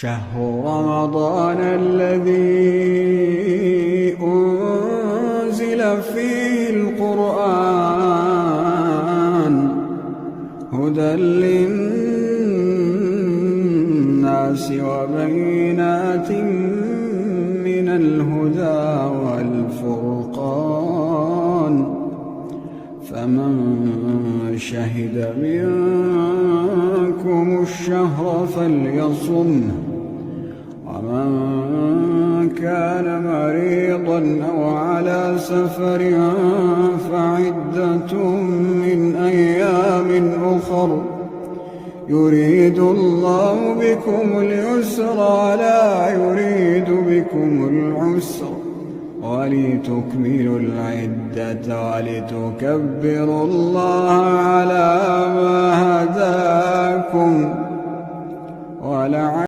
شهر رمضان الذي أنزل فيه القرآن هدى للناس وبينات من الهدى والفرقان فمن شهد منكم الشهر فليصمه ومن كان مريضا أو على سفر فعدة من أيام أخر يريد الله بكم اليسر ولا يريد بكم العسر ولتكملوا العدة ولتكبروا الله على ما هداكم